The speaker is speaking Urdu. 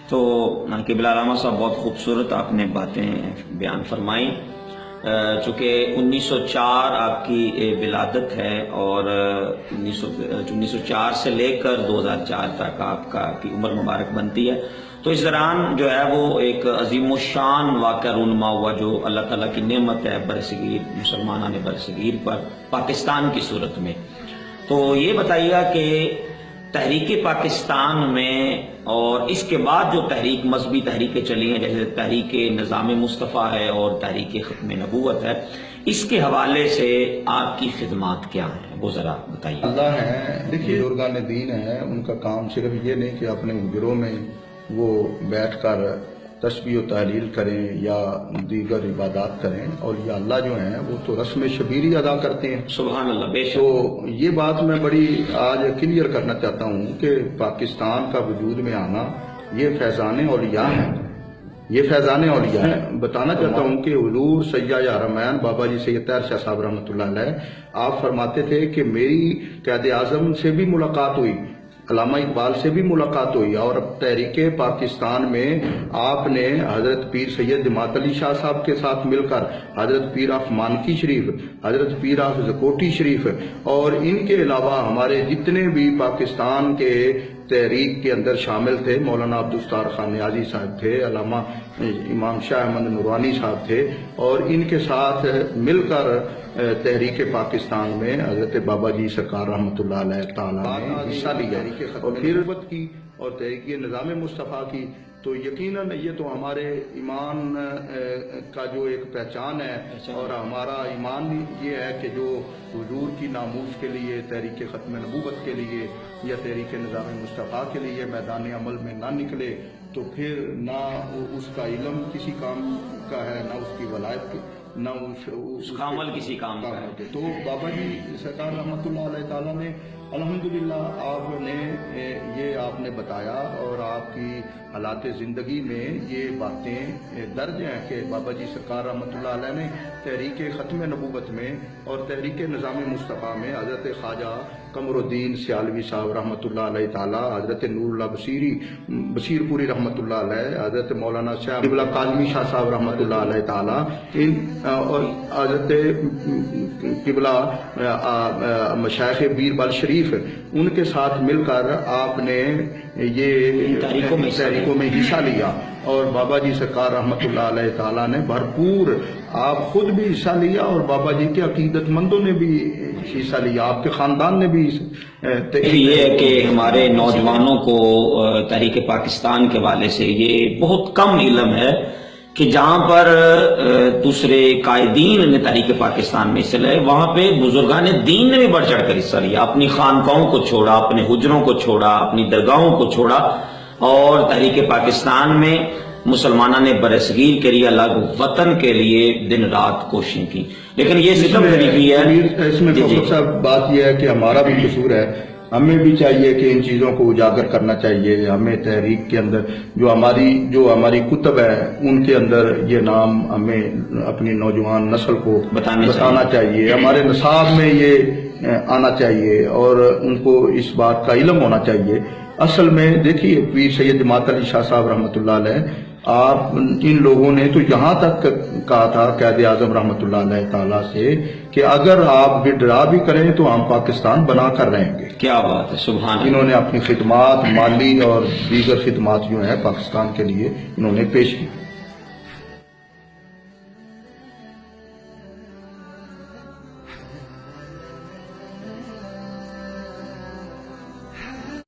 تو قبلہ علامہ صاحب بہت خوبصورت آپ نے باتیں بیان فرمائی، چونکہ 1904 آپ کی ولادت ہے اور 1904 سے لے کر 2004 تک آپ کی عمر مبارک بنتی ہے، تو اس دوران جو ہے وہ ایک عظیم الشان واقعہ رونما ہوا جو اللہ تعالیٰ کی نعمت ہے برصغیر مسلمانان برصغیر پر پاکستان کی صورت میں۔ تو یہ بتائیے گا کہ تحریک پاکستان میں اور اس کے بعد جو مذہبی تحریکیں چلی ہیں جیسے تحریک نظام مصطفیٰ ہے اور تحریک ختم نبوت ہے، اس کے حوالے سے آپ کی خدمات کیا ہیں وہ ذرا بتائیے۔ اللہ ہے، دیکھیے بزرگان دین ہیں، ان کا کام صرف یہ نہیں کہ اپنے حجروں میں وہ بیٹھ کر تسبیح و تحلیل کریں یا دیگر عبادات کریں، اور یہ اللہ جو ہیں وہ تو رسم شبیری ادا کرتے ہیں۔ سبحان اللہ، بے شک۔ تو یہ بات میں بڑی آج کلیئر کرنا چاہتا ہوں کہ پاکستان کا وجود میں آنا یہ فیضان اولیاء ہے، یہ فیضان اولیاء ہے۔ بتانا چاہتا ہوں کہ حضور سیاح حرمین بابا جی سید طاہر شاہ صاحب رحمۃ اللہ علیہ آپ فرماتے تھے کہ میری قائد اعظم سے بھی ملاقات ہوئی، علامہ اقبال سے بھی ملاقات ہوئی، اور تحریک پاکستان میں آپ نے حضرت پیر سید جماعت علی شاہ صاحب کے ساتھ مل کر حضرت پیر آف مانکی شریف، حضرت پیر آف زکوٹی شریف اور ان کے علاوہ ہمارے جتنے بھی پاکستان کے تحریک کے اندر شامل تھے، مولانا عبدالستار خان نیازی صاحب تھے، علامہ امام شاہ احمد نورانی صاحب تھے، اور ان کے ساتھ مل کر تحریک پاکستان میں حضرت بابا جی سرکار رحمۃ اللہ علیہ تعالیٰ نے حصہ لیا اور پھر کی اور تحریک نظام مصطفیٰ کی۔ تو یقیناً یہ تو ہمارے ایمان کا جو ایک پہچان ہے، اور ہمارا ایمان یہ ہے کہ جو حضور کی ناموس کے لیے، تحریک ختم نبوت کے لیے یا تحریک نظام مصطفیٰ کے لیے میدان عمل میں نہ نکلے تو پھر نہ اس کا علم کسی کام کا ہے، نہ اس کی ولایت کی، نہ اس کا عمل کسی کام کا ہے۔ تو بابا جی سرکار رحمۃ اللہ علیہ تعالیٰ نے الحمدللہ آپ نے یہ آپ نے بتایا، اور آپ کی حالات زندگی میں یہ باتیں درج ہیں کہ بابا جی سرکار رحمۃ اللہ علیہ نے تحریک ختم نبوت میں اور تحریک نظام مصطفیٰ میں حضرت خواجہ قمر الدین سیالوی صاحب رحمۃ اللہ علیہ تعالیٰ، حضرت نور اللہ بشیر پوری رحمۃ اللہ علیہ، حضرت مولانا شاہ قبلہ کاظمی شاہ صاحب رحمۃ اللہ علیہ تعالیٰ، اور حضرت قبلہ مشائخ بیر بل شریف، ان کے ساتھ مل کر آپ نے یہ تحریکوں میں حصہ لیا، اور بابا جی سرکار رحمۃ اللہ علیہ تعالیٰ نے بھرپور، آپ خود بھی حصہ لیا اور بابا جی کے عقیدت مندوں نے بھی حصہ لیا، آپ کے خاندان نے بھی۔ یہ ہے کہ ہمارے نوجوانوں کو تحریک پاکستان کے حوالے سے یہ بہت کم علم ہے کہ جہاں پر دوسرے قائدین نے تحریک پاکستان میں حصہ لے، وہاں پہ بزرگان دین نے بھی بڑھ چڑھ کر حصہ لیا، اپنی خانقاہوں کو چھوڑا، اپنے حجروں کو چھوڑا، اپنی درگاہوں کو چھوڑا، اور تحریک پاکستان میں مسلمانوں نے برصغیر کے لیے، الگ وطن کے لیے دن رات کوششیں کی، لیکن یہ ستم ظریفی ہے۔ اس میں صاحب بات یہ ہے کہ ہمارا بھی قصور ہے، ہمیں بھی چاہیے کہ ان چیزوں کو اجاگر کرنا چاہیے، ہمیں تحریک کے اندر جو ہماری کتب ہے ان کے اندر یہ نام ہمیں اپنی نوجوان نسل کو بتانا چاہیے، ہمارے نصاب میں یہ آنا چاہیے اور ان کو اس بات کا علم ہونا چاہیے۔ اصل میں دیکھیے پیر سید جماعت علی شاہ صاحب رحمۃ اللہ علیہ، آپ ان لوگوں نے تو یہاں تک کہا تھا قائد اعظم رحمۃ اللہ علیہ تعالیٰ سے کہ اگر آپ ڈرا بھی کریں تو ہم پاکستان بنا کر رہیں گے۔ کیا بات ہے، سبحان اللہ۔ انہوں نے اپنی خدمات مالی اور دیگر خدمات جو ہیں پاکستان کے لیے انہوں نے پیش کی۔